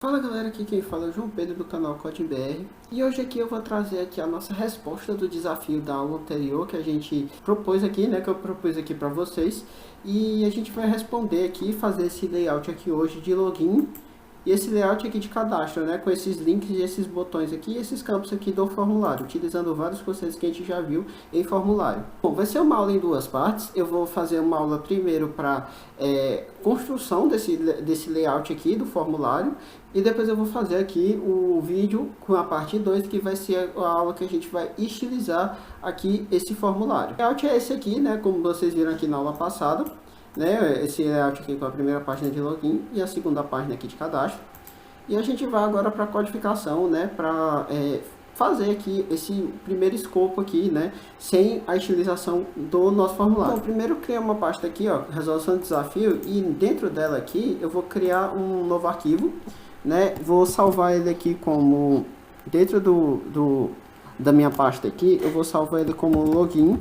Fala galera, aqui quem fala é o João Pedro do canal CodeBR e hoje aqui eu vou trazer aqui a nossa resposta do desafio da aula anterior que a gente propôs aqui, né, que eu propus aqui para vocês, e a gente vai responder aqui, fazer esse layout aqui hoje de login e esse layout aqui de cadastro, né, com esses links e esses botões aqui e esses campos aqui do formulário, utilizando vários conceitos que a gente já viu em formulário. Bom, vai ser uma aula em duas partes. Eu vou fazer uma aula primeiro para construção desse layout aqui do formulário, e depois eu vou fazer aqui o vídeo com a parte 2, que vai ser a aula que a gente vai estilizar aqui esse formulário. O layout é esse aqui, né, como vocês viram aqui na aula passada, né, esse layout aqui com a primeira página de login e a segunda página aqui de cadastro. E a gente vai agora para a codificação, né, para fazer aqui esse primeiro escopo aqui, né, sem a estilização do nosso formulário. Então, primeiro eu criei uma pasta aqui, ó, resolução de desafio, e dentro dela aqui eu vou criar um novo arquivo, né, vou salvar ele aqui como, dentro da minha pasta aqui, eu vou salvar ele como login.html.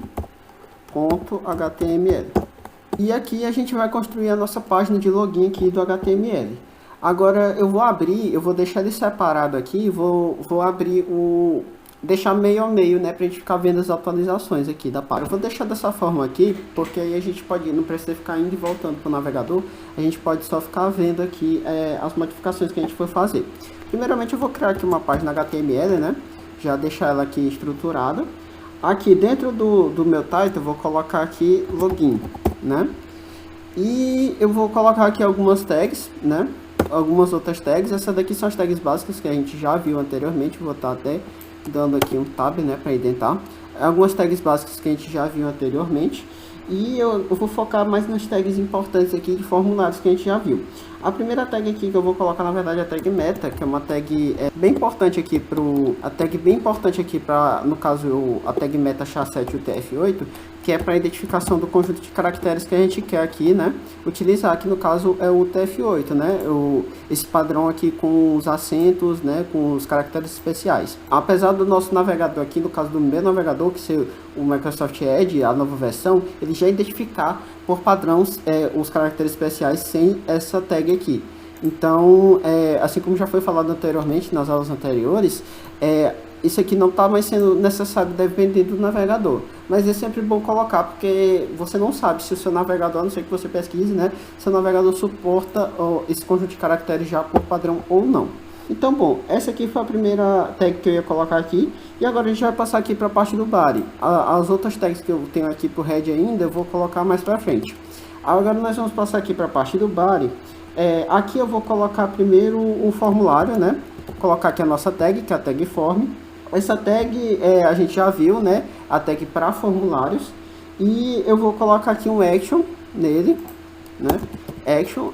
E aqui a gente vai construir a nossa página de login aqui do HTML. Agora eu vou deixar ele separado aqui, vou abrir deixar meio a meio, né, pra gente ficar vendo as atualizações aqui da página. Eu vou deixar dessa forma aqui, porque aí a gente pode, não precisa ficar indo e voltando pro navegador, a gente pode só ficar vendo aqui as modificações que a gente for fazer. Primeiramente eu vou criar aqui uma página HTML, né, já deixar ela aqui estruturada. Aqui dentro do meu title eu vou colocar aqui login, né, e eu vou colocar aqui algumas tags, né, algumas outras tags. Essas daqui são as tags básicas que a gente já viu anteriormente. Vou estar até dando aqui um tab, né, para indentar algumas tags básicas que a gente já viu anteriormente, e eu vou focar mais nas tags importantes aqui de formulários que a gente já viu. A primeira tag aqui que eu vou colocar, na verdade, é a tag meta, que é uma tag bem importante aqui para, no caso, a tag meta SHA-7 UTF-8, que é para a identificação do conjunto de caracteres que a gente quer aqui, né, utilizar, que no caso é o UTF-8, né, esse padrão aqui com os acentos, né, com os caracteres especiais. Apesar do nosso navegador aqui, no caso do meu navegador, que ser o Microsoft Edge, a nova versão, ele já identificar por padrão os caracteres especiais sem essa tag aqui. Então, assim como já foi falado anteriormente nas aulas anteriores, isso aqui não está mais sendo necessário dependendo do navegador, mas é sempre bom colocar, porque você não sabe se o seu navegador, a não ser que você pesquise, né, se o navegador suporta esse conjunto de caracteres já por padrão ou não. Então, bom, essa aqui foi a primeira tag que eu ia colocar aqui, e agora a gente vai passar aqui para a parte do body. As outras tags que eu tenho aqui para o head ainda, eu vou colocar mais para frente. Agora nós vamos passar aqui para a parte do body. Aqui eu vou colocar primeiro o formulário, né? Vou colocar aqui a nossa tag, que é a tag form. Essa tag a gente já viu, né? A tag para formulários. E eu vou colocar aqui um action nele, né? Action.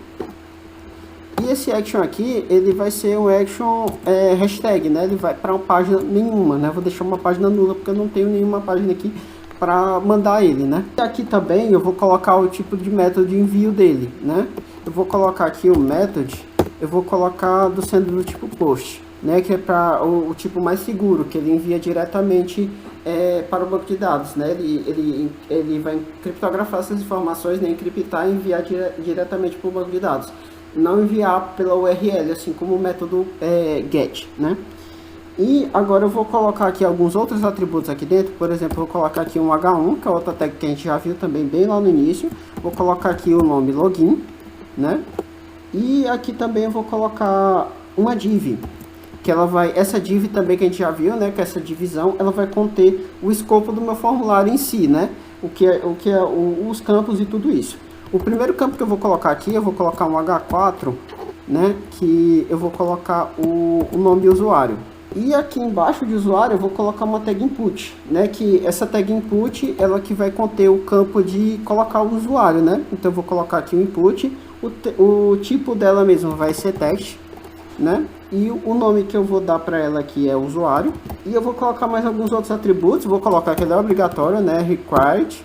E esse action aqui, ele vai ser um action hashtag, né? Ele vai para uma página nenhuma, né? Vou deixar uma página nula, porque eu não tenho nenhuma página aqui para mandar ele, né? E aqui também eu vou colocar o tipo de método de envio dele, né? Eu vou colocar aqui o method, eu vou colocar sendo do tipo post, né? Que é para o tipo mais seguro, que ele envia diretamente para o banco de dados, né? Ele vai criptografar essas informações, né? Encriptar e enviar diretamente para o banco de dados. Não enviar pela URL, assim como o método get, né? E agora eu vou colocar aqui alguns outros atributos aqui dentro. Por exemplo, eu vou colocar aqui um H1, que é outra tag que a gente já viu também bem lá no início. Vou colocar aqui o nome login, né? E aqui também eu vou colocar uma div, que essa div também que a gente já viu, né? Que essa divisão, ela vai conter o escopo do meu formulário em si, né? Os campos e tudo isso. O primeiro campo que eu vou colocar aqui, eu vou colocar um H4, né, que eu vou colocar o nome do usuário. E aqui embaixo de usuário eu vou colocar uma tag input, né, que essa tag input, ela que vai conter o campo de colocar o usuário, né. Então eu vou colocar aqui o input, o tipo dela mesmo vai ser text, né, e o nome que eu vou dar para ela aqui é usuário. E eu vou colocar mais alguns outros atributos, vou colocar que ele é obrigatório, né, required,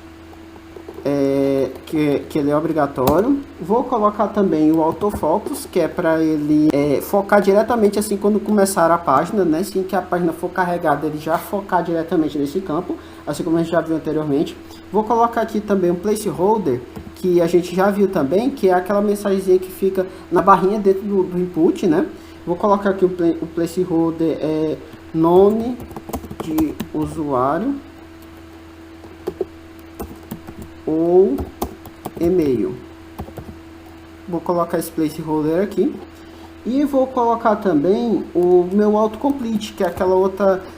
que ele é obrigatório. Vou colocar também o autofocus, que é para ele focar diretamente assim quando começar a página, né? Assim que a página for carregada, ele já focar diretamente nesse campo, assim como a gente já viu anteriormente. Vou colocar aqui também um placeholder, que a gente já viu também, que é aquela mensagenzinha que fica na barrinha dentro do input, né? Vou colocar aqui o placeholder nome de usuário ou e-mail. Vou colocar esse placeholder aqui. E vou colocar também o meu autocomplete, que é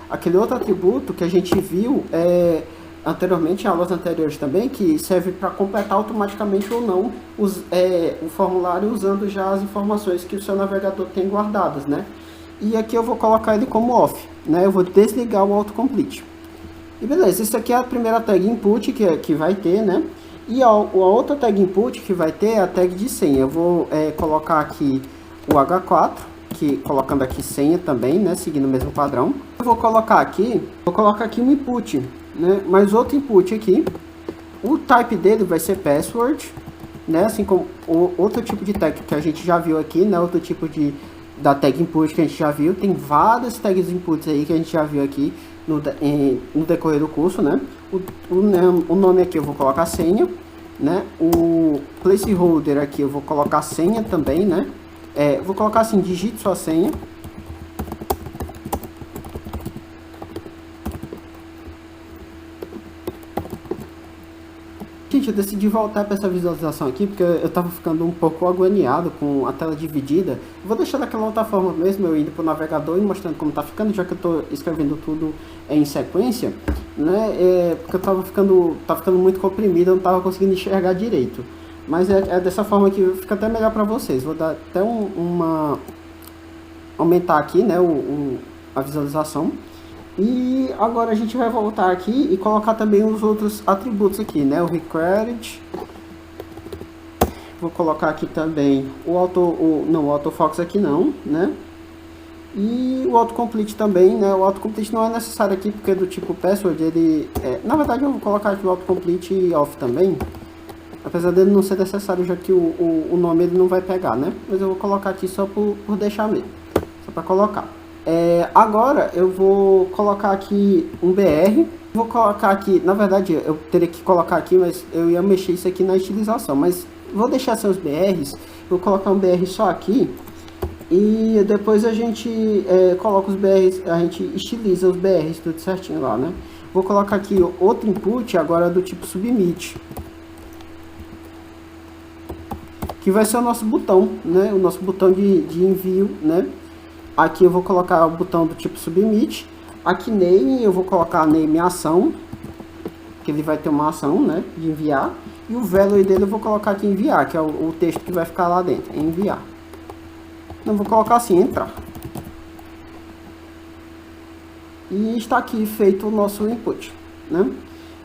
aquele outro atributo que a gente viu anteriormente, em aulas anteriores também, que serve para completar automaticamente ou não o formulário usando já as informações que o seu navegador tem guardadas, né? E aqui eu vou colocar ele como off, né? Eu vou desligar o autocomplete. E beleza, isso aqui é a primeira tag input que vai ter, né? E a outra tag input que vai ter é a tag de senha. Eu vou colocar aqui o H4, colocando aqui senha também, né, seguindo o mesmo padrão. Eu vou colocar aqui um input, né, mais outro input aqui. O type dele vai ser password, né, assim como outro tipo de tag que a gente já viu aqui, né, outro tipo da tag input que a gente já viu. Tem várias tags inputs aí que a gente já viu aqui no decorrer do curso, né. O nome aqui eu vou colocar senha, né, o placeholder aqui eu vou colocar senha também, né. Vou colocar assim, digite sua senha. Gente, eu decidi voltar para essa visualização aqui porque eu estava ficando um pouco agoniado com a tela dividida. Eu vou deixar daquela outra forma mesmo, eu indo para o navegador e mostrando como está ficando, já que eu estou escrevendo tudo em sequência, né? Porque eu estava ficando muito comprimido, eu não estava conseguindo enxergar direito. Mas é dessa forma que fica até melhor para vocês. Vou dar até aumentar aqui, né, a visualização. E agora a gente vai voltar aqui e colocar também os outros atributos aqui, né, o required. Vou colocar aqui também o autofocus aqui não, né? E o autocomplete também, né? O autocomplete não é necessário aqui porque é do tipo password, na verdade eu vou colocar aqui o autocomplete off também. Apesar dele não ser necessário, já que o nome ele não vai pegar, né? Mas eu vou colocar aqui só por deixar mesmo. Só para colocar. Agora eu vou colocar aqui um BR. Vou colocar aqui, na verdade eu teria que colocar aqui, mas eu ia mexer isso aqui na estilização. Mas vou deixar seus BRs. Vou colocar um BR só aqui. E depois a gente coloca os BRs, a gente estiliza os BRs tudo certinho lá, né? Vou colocar aqui outro input agora do tipo submit, que vai ser o nosso botão, né? O nosso botão de envio, né? Aqui eu vou colocar o botão do tipo submit. Aqui name eu vou colocar name ação, que ele vai ter uma ação, né, de enviar. E o value dele eu vou colocar aqui enviar, que é o texto que vai ficar lá dentro, enviar. Então vou colocar assim, entrar. E está aqui feito o nosso input, né?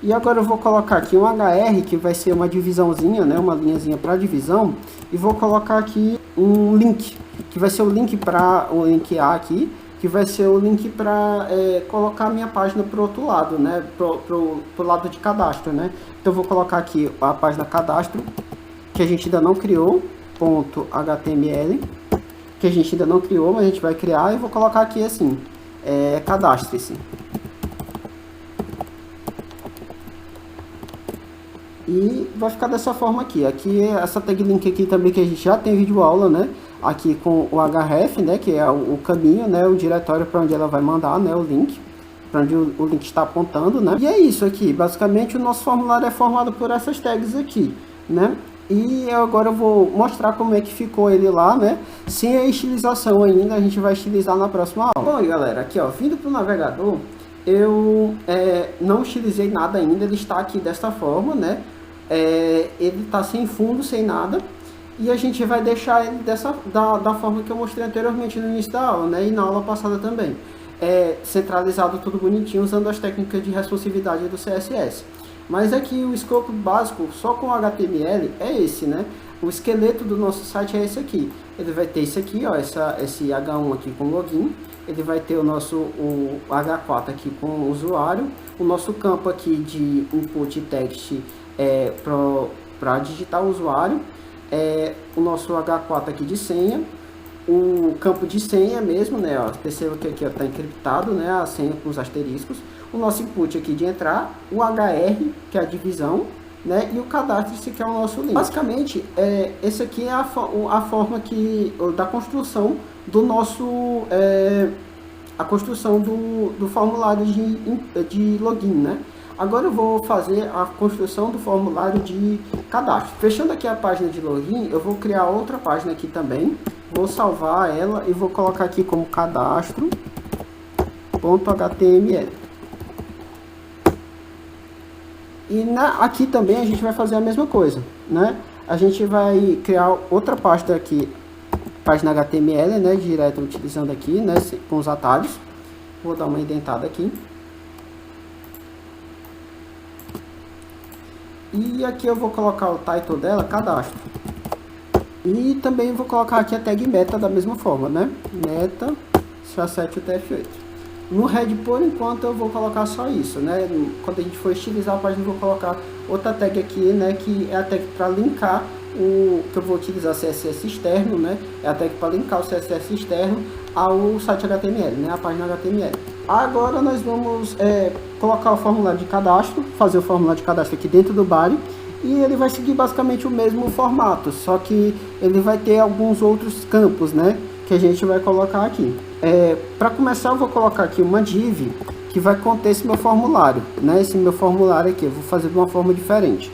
E agora eu vou colocar aqui um HR, que vai ser uma divisãozinha, né, uma linhazinha para divisão, e vou colocar aqui um link, que vai ser o link para o link A aqui, que vai ser o link para colocar a minha página para o outro lado, né, pro lado de cadastro, né. Então eu vou colocar aqui a página cadastro, que a gente ainda não criou, .html, que a gente ainda não criou, mas a gente vai criar, e vou colocar aqui assim, cadastre-se. E vai ficar dessa forma aqui. Aqui essa tag link aqui também, que a gente já tem vídeo aula, né? Aqui com o href, né? Que é o caminho, né? O diretório para onde ela vai mandar, né? O link, para onde o link está apontando, né? E é isso aqui. Basicamente o nosso formulário é formado por essas tags aqui, né? E agora eu vou mostrar como é que ficou ele lá, né? Sem a estilização ainda, a gente vai estilizar na próxima aula. Bom, galera, aqui ó, vindo para o navegador, eu não estilizei nada ainda, ele está aqui desta forma, né? Ele está sem fundo, sem nada, e a gente vai deixar ele da forma que eu mostrei anteriormente no início da aula, né? E na aula passada também, centralizado tudo bonitinho, usando as técnicas de responsividade do CSS. Mas aqui o escopo básico só com HTML é esse, né? O esqueleto do nosso site é esse aqui. Ele vai ter esse aqui, ó, esse H1 aqui com login. Ele vai ter o H4 aqui com o usuário. O nosso campo aqui de input text para digitar o usuário. O nosso H4 aqui de senha. O campo de senha mesmo, né? Ó, perceba que aqui está encriptado, né? A senha com os asteriscos. O nosso input aqui de entrar, o HR, que é a divisão, né? E o cadastro-se, que é o nosso link. Basicamente, esse aqui é a forma da construção do nosso... a construção do formulário de login, né? Agora eu vou fazer a construção do formulário de cadastro. Fechando aqui a página de login, eu vou criar outra página aqui também. Vou salvar ela e vou colocar aqui como cadastro.html. E aqui também a gente vai fazer a mesma coisa, né? A gente vai criar outra página aqui, página HTML, né? Direto utilizando aqui, né? Com os atalhos. Vou dar uma indentada aqui. E aqui eu vou colocar o title dela, cadastro. E também vou colocar aqui a tag meta da mesma forma, né? Meta, set UTF-8. No head, por enquanto, eu vou colocar só isso, né? Quando a gente for estilizar a página, eu vou colocar outra tag aqui, né? Que é a tag para linkar que eu vou utilizar CSS externo, né? É a tag para linkar o CSS externo ao site HTML, né? A página HTML. Agora nós vamos colocar o formulário de cadastro, fazer o formulário de cadastro aqui dentro do body, e ele vai seguir basicamente o mesmo formato, só que ele vai ter alguns outros campos, né? Que a gente vai colocar aqui. Para começar, eu vou colocar aqui uma div que vai conter esse meu formulário, né? Esse meu formulário aqui, eu vou fazer de uma forma diferente.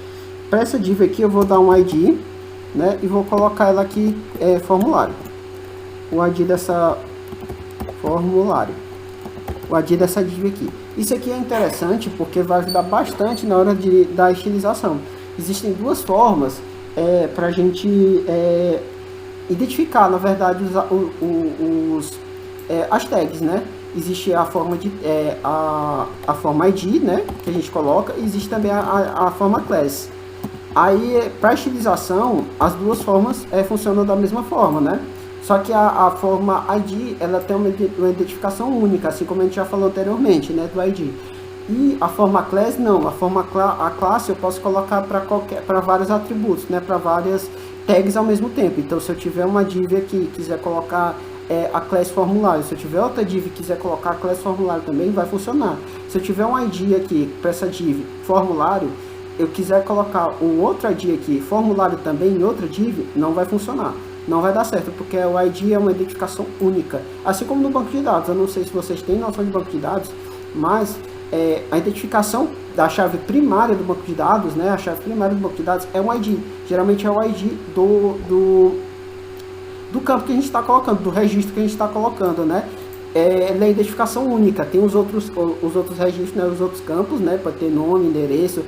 Para essa div aqui, eu vou dar um ID, né? E vou colocar ela aqui, formulário. O ID dessa formulário. O ID dessa div aqui. Isso aqui é interessante porque vai ajudar bastante na hora da estilização. Existem duas formas para a gente identificar, na verdade, as tags, né? Existe a forma a forma ID, né? Que a gente coloca, e existe também a forma class. Aí, para estilização, as duas formas funcionam da mesma forma, né? Só que a forma ID, ela tem uma identificação única, assim como a gente já falou anteriormente, né? Do ID. E a forma class não, a classe eu posso colocar para vários atributos, né? Para várias tags ao mesmo tempo. Então, se eu tiver uma div aqui e quiser colocar a class formulário, se eu tiver outra div e quiser colocar a class formulário também, vai funcionar. Se eu tiver um ID aqui para essa div formulário, eu quiser colocar um outro ID aqui, formulário também em outra div, não vai funcionar. Não vai dar certo, porque o ID é uma identificação única. Assim como no banco de dados, eu não sei se vocês têm noção de banco de dados, mas a identificação da chave primária do banco de dados, né? A chave primária do banco de dados é um ID. Geralmente é o ID do campo que a gente está colocando, do registro que a gente está colocando, né? Ela é identificação única. Tem os outros registros, né? Os outros campos, né? Pode ter nome, endereço.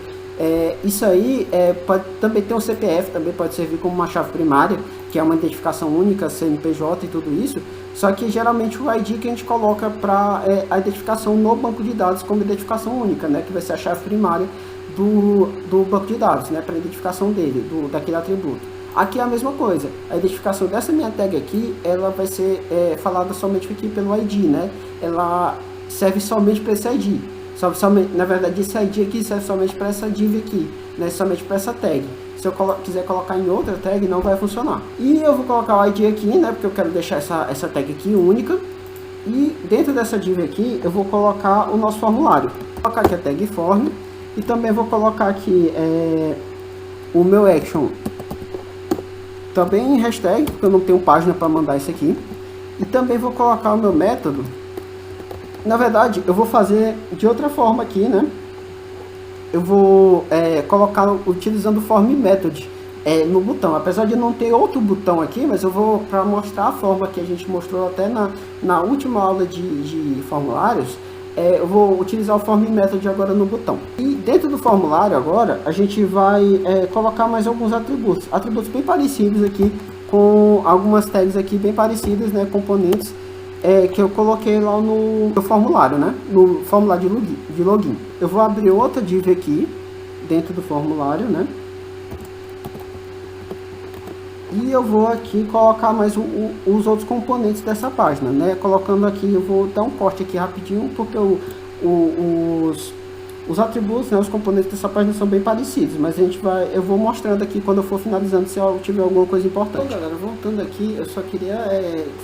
Isso aí pode também ter um CPF, também pode servir como uma chave primária, que é uma identificação única, CNPJ e tudo isso. Só que geralmente o ID que a gente coloca para a identificação no banco de dados como identificação única, né? Que vai ser a chave primária do banco de dados, né? Para a identificação dele, daquele atributo. Aqui é a mesma coisa. A identificação dessa minha tag aqui, ela vai ser falada somente aqui pelo ID, né? Ela serve somente para esse ID. Na verdade, esse ID aqui serve somente para essa div aqui, né? Somente para essa tag. Se eu quiser colocar em outra tag, não vai funcionar. E eu vou colocar o ID aqui, né? Porque eu quero deixar essa tag aqui única. E dentro dessa div aqui, eu vou colocar o nosso formulário. Vou colocar aqui a tag form. E também vou colocar aqui o meu action. Também em hashtag, porque eu não tenho página para mandar isso aqui. E também vou colocar o meu método. Na verdade, eu vou fazer de outra forma aqui, né? Eu vou colocar utilizando o form method no botão. Apesar de não ter outro botão aqui, mas eu vou, para mostrar a forma que a gente mostrou até na última aula de formulários, eu vou utilizar o form method agora no botão. E dentro do formulário agora, a gente vai colocar mais alguns atributos. Atributos bem parecidos aqui, com algumas tags aqui bem parecidas, né? Componentes que eu coloquei lá no formulário, né? No formulário de login. Eu vou abrir outra div aqui, dentro do formulário, né? E eu vou aqui colocar mais os outros componentes dessa página, né? Colocando aqui, eu vou dar um corte aqui rapidinho, porque os atributos, né, os componentes dessa página são bem parecidos, mas eu vou mostrando aqui quando eu for finalizando, se eu tiver alguma coisa importante. Bom, galera, voltando aqui, eu só queria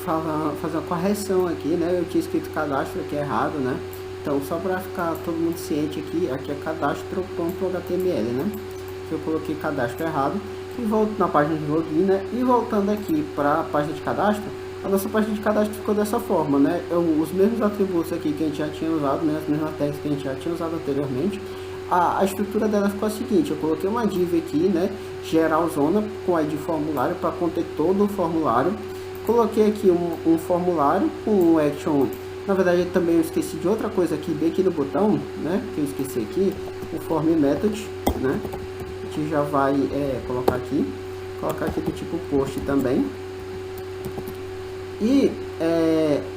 fazer uma correção aqui, né? Eu tinha escrito cadastro aqui errado, né? Então, só para ficar todo mundo ciente aqui é cadastro.html, né? porque eu coloquei cadastro errado, e volto na página de login, né? E voltando aqui para a página de cadastro, a nossa página de cadastro ficou dessa forma, né? Os mesmos atributos aqui que a gente já tinha usado, né? As mesmas tags que a gente já tinha usado anteriormente. A estrutura dela ficou a seguinte: eu coloquei uma div aqui, né? Geral zona com ID formulário para conter todo o formulário. Coloquei aqui um formulário com um action. Na verdade, também eu esqueci de outra coisa aqui, bem aqui no botão, né? Que eu esqueci aqui, o form method, né? A gente já vai colocar aqui do tipo post também. E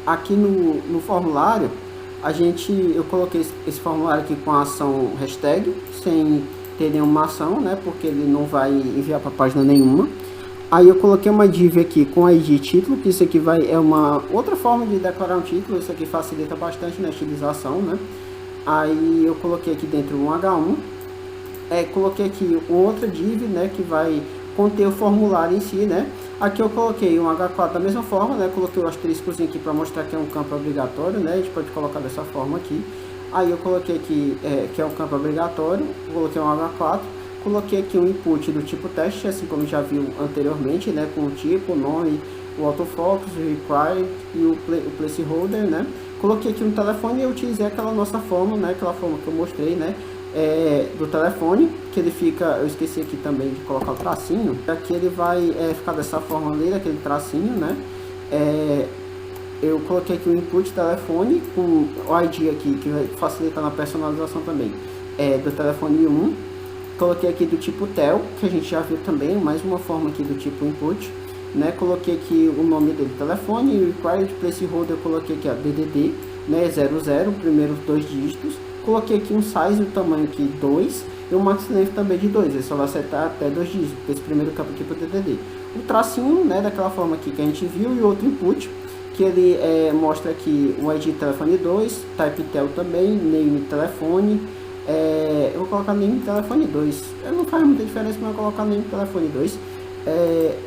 aqui no formulário, eu coloquei esse formulário aqui com a ação hashtag, sem ter nenhuma ação, né? Porque ele não vai enviar para página nenhuma. Aí eu coloquei uma div aqui com ID título, que isso aqui é uma outra forma de declarar um título. Isso aqui facilita bastante na estilização, né? Aí eu coloquei aqui dentro um H1. Coloquei aqui outra div, né? Que vai conter o formulário em si, né? Aqui eu coloquei um H4 da mesma forma, né? Coloquei o asteriscozinho aqui para mostrar que é um campo obrigatório, né? A gente pode colocar dessa forma aqui. Aí eu coloquei aqui que é um campo obrigatório, coloquei um H4. Coloquei aqui um input do tipo teste, assim como já viu anteriormente, né? Com o tipo, o nome, o autofocus, o required e o placeholder, né? Coloquei aqui um telefone e eu utilizei aquela nossa forma, né? Aquela forma que eu mostrei, né? Do telefone, que ele fica, eu esqueci aqui também de colocar o tracinho. Aqui ele vai ficar dessa forma ali, daquele tracinho, né? Eu coloquei aqui o input telefone com o ID aqui, que vai facilitar na personalização também, do telefone 1. Coloquei aqui do tipo tel, que a gente já viu também, mais uma forma aqui do tipo input, né? Coloquei aqui o nome dele, telefone, e o required placeholder eu coloquei aqui, ó, DDD, né? 00, primeiros 2 dígitos. Coloquei aqui um size, o tamanho aqui 2, e o max length também de 2, ele só vai acertar até 2 dígitos, esse primeiro campo aqui para o DDD. O tracinho, né? Daquela forma aqui que a gente viu, e outro input, que ele mostra aqui o ID telefone 2, type tel também, name telefone. Eu vou colocar name telefone 2. Não faz muita diferença, mas eu vou colocar name telefone 2.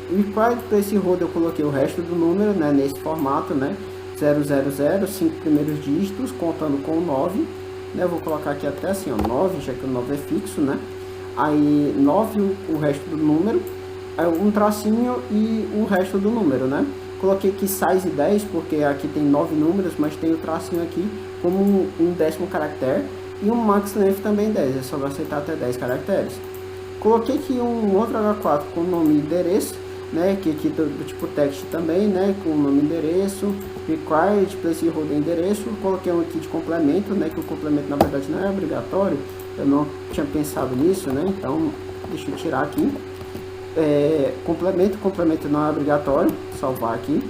Required placeholder eu coloquei o resto do número, né, nesse formato, né? 000, 5 primeiros dígitos, contando com o 9. Né, eu vou colocar aqui até assim, ó, 9, já que o 9 é fixo, né? Aí 9 o resto do número, um tracinho e o resto do número, né? Coloquei aqui size 10, porque aqui tem 9 números, mas tem o tracinho aqui como um 10º caractere. E um max length também 10, ele só vai aceitar até 10 caracteres. Coloquei aqui um outro H4 com o nome e endereço, né, que aqui do tipo text também, né, com o nome e endereço, required, placeholder endereço. Coloquei um aqui de complemento, né, que o complemento na verdade não é obrigatório, eu não tinha pensado nisso, né, então deixa eu tirar aqui. Complemento não é obrigatório, salvar aqui.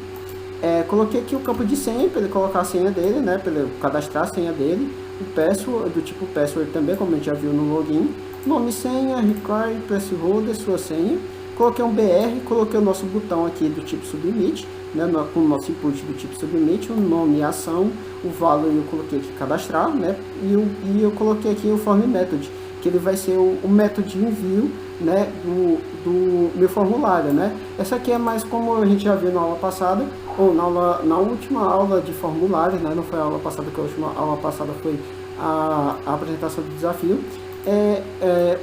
Coloquei aqui o campo de senha, para ele colocar a senha dele, né, para ele cadastrar a senha dele. O password, do tipo password também, como a gente já viu no login. Nome, senha, required, placeholder, sua senha. Coloquei um BR, coloquei o nosso botão aqui do tipo submit, né, com o nosso input do tipo submit, o nome e ação, o valor eu coloquei aqui cadastrar, né, e eu coloquei aqui o form method, que ele vai ser o método de envio, né, do meu formulário, né. Essa aqui é mais como a gente já viu na aula passada, ou na última aula de formulários, né, não foi a aula passada, que a última aula passada foi a apresentação do desafio.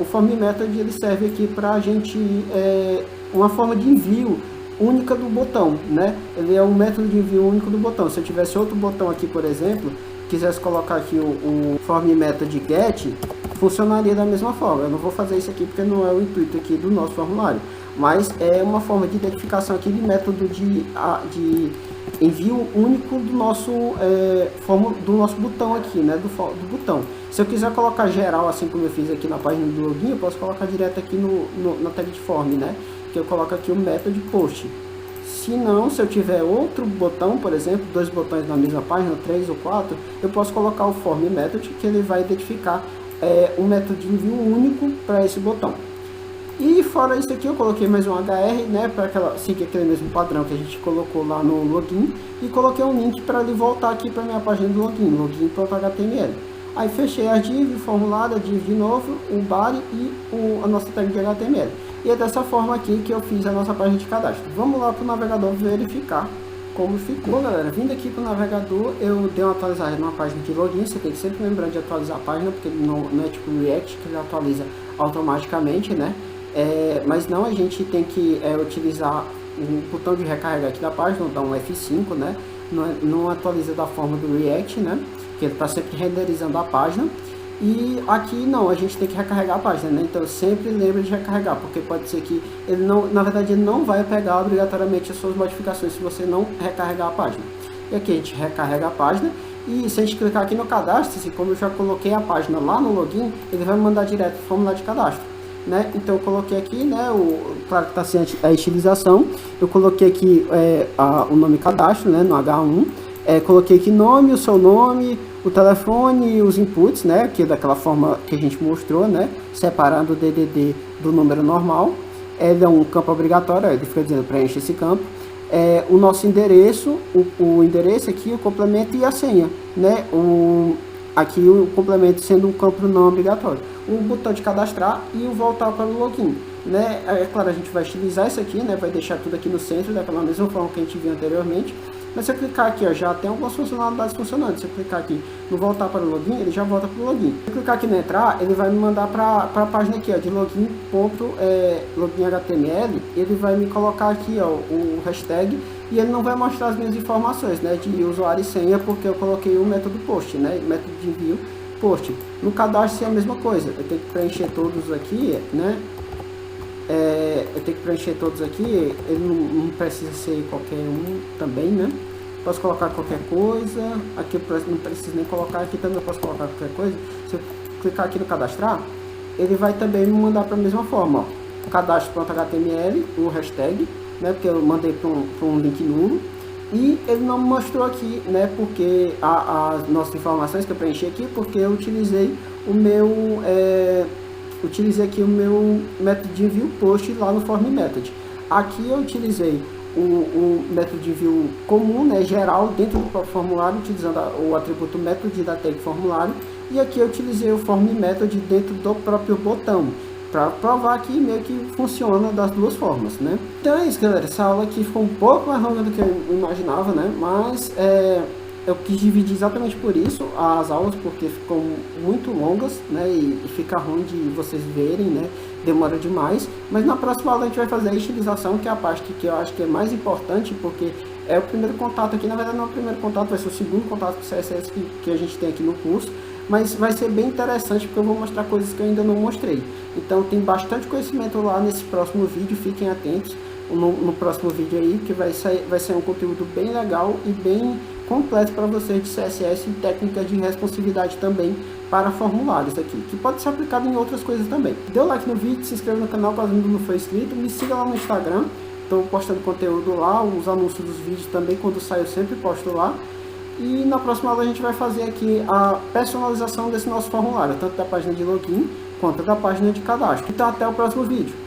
O form method ele serve aqui para a gente, uma forma de envio única do botão, né? Ele é um método de envio único do botão. Se eu tivesse outro botão aqui, por exemplo, quisesse colocar aqui o form method get, funcionaria da mesma forma. Eu não vou fazer isso aqui porque não é o intuito aqui do nosso formulário, mas é uma forma de identificação aqui de método de envio único do nosso botão aqui, né, do botão. Se eu quiser colocar geral, assim como eu fiz aqui na página do login, eu posso colocar direto aqui na tag de form, né, que eu coloco aqui o método post. Se não, se eu tiver outro botão, por exemplo, 2 botões na mesma página, 3 ou 4, eu posso colocar o form method, que ele vai identificar um método de envio único para esse botão. E fora isso aqui, eu coloquei mais um HR, né, para seguir aquele mesmo padrão que a gente colocou lá no login, e coloquei um link para ele voltar aqui para minha página do login, login.html. Aí fechei a div, formulário, a div de novo, o body e a nossa tag de HTML. E é dessa forma aqui que eu fiz a nossa página de cadastro. Vamos lá para o navegador verificar como ficou. Bom, galera, vindo aqui para o navegador, eu dei uma atualizada numa página de login. Você tem que sempre lembrar de atualizar a página, porque ele não é tipo o React, que ele atualiza automaticamente, né? Mas não, a gente tem que utilizar o botão de recarregar aqui da página, dar um F5, né? Não atualiza da forma do React, né? Que ele está sempre renderizando a página. E aqui não, a gente tem que recarregar a página, né? Então sempre lembre de recarregar, porque pode ser que ele não, na verdade ele não vai pegar obrigatoriamente as suas modificações se você não recarregar a página. E aqui a gente recarrega a página, e se a gente clicar aqui no cadastro, assim, como eu já coloquei a página lá no login, ele vai me mandar direto para o formulário de cadastro, né? Então eu coloquei aqui, né, claro que está sem a estilização, eu coloquei aqui o nome cadastro, né, no H1, coloquei aqui nome, o seu nome, o telefone e os inputs, né, que daquela forma que a gente mostrou, né, separando o DDD do número normal. Ele é um campo obrigatório, ele fica dizendo preenche esse campo. O nosso endereço, o endereço aqui, o complemento e a senha, né, aqui o complemento sendo um campo não obrigatório. O botão de cadastrar e o voltar para o login, né, claro, a gente vai estilizar isso aqui, né, vai deixar tudo aqui no centro, daquela mesma forma que a gente viu anteriormente. Mas se eu clicar aqui, ó, já tem algumas funcionalidades funcionando. Se eu clicar aqui no voltar para o login, ele já volta para o login. Se eu clicar aqui no entrar, ele vai me mandar para a página aqui, ó, de login HTML. Ele vai me colocar aqui, ó, o hashtag, e ele não vai mostrar as minhas informações, né, de usuário e senha, porque eu coloquei o método post, né, método de envio post. No cadastro é a mesma coisa. Eu tenho que preencher todos aqui, né. Eu tenho que preencher todos aqui, ele não precisa ser qualquer um também, né? Posso colocar qualquer coisa, aqui eu não preciso nem colocar, aqui também eu posso colocar qualquer coisa. Se eu clicar aqui no cadastrar, ele vai também me mandar para a mesma forma, ó. O cadastro.html, o hashtag, né? Porque eu mandei para um link nulo. E ele não me mostrou aqui, né? Porque as nossas informações que eu preenchi aqui, porque eu utilizei o meu... utilizei aqui o meu método de envio post lá no form method. Aqui eu utilizei o método de envio comum, né, geral, dentro do próprio formulário, utilizando o atributo método da tag formulário. E aqui eu utilizei o form method dentro do próprio botão, para provar que meio que funciona das duas formas, né. Então é isso, galera. Essa aula aqui ficou um pouco mais longa do que eu imaginava, né, mas eu quis dividir exatamente por isso as aulas, porque ficam muito longas, né, e fica ruim de vocês verem, né, demora demais. Mas na próxima aula a gente vai fazer a estilização, que é a parte que eu acho que é mais importante, porque é o primeiro contato aqui. Na verdade não é o primeiro contato, vai ser o segundo contato com o CSS que a gente tem aqui no curso, mas vai ser bem interessante, porque eu vou mostrar coisas que eu ainda não mostrei. Então tem bastante conhecimento lá nesse próximo vídeo, fiquem atentos no próximo vídeo aí, que vai ser um conteúdo bem legal e bem completo para vocês de CSS e técnicas de responsividade também para formulários aqui, que pode ser aplicado em outras coisas também. Dê o like no vídeo, se inscreva no canal caso ainda não for inscrito, me siga lá no Instagram, estou postando conteúdo lá, os anúncios dos vídeos também, quando sai eu sempre posto lá. E na próxima aula a gente vai fazer aqui a personalização desse nosso formulário, tanto da página de login quanto da página de cadastro. Então até o próximo vídeo.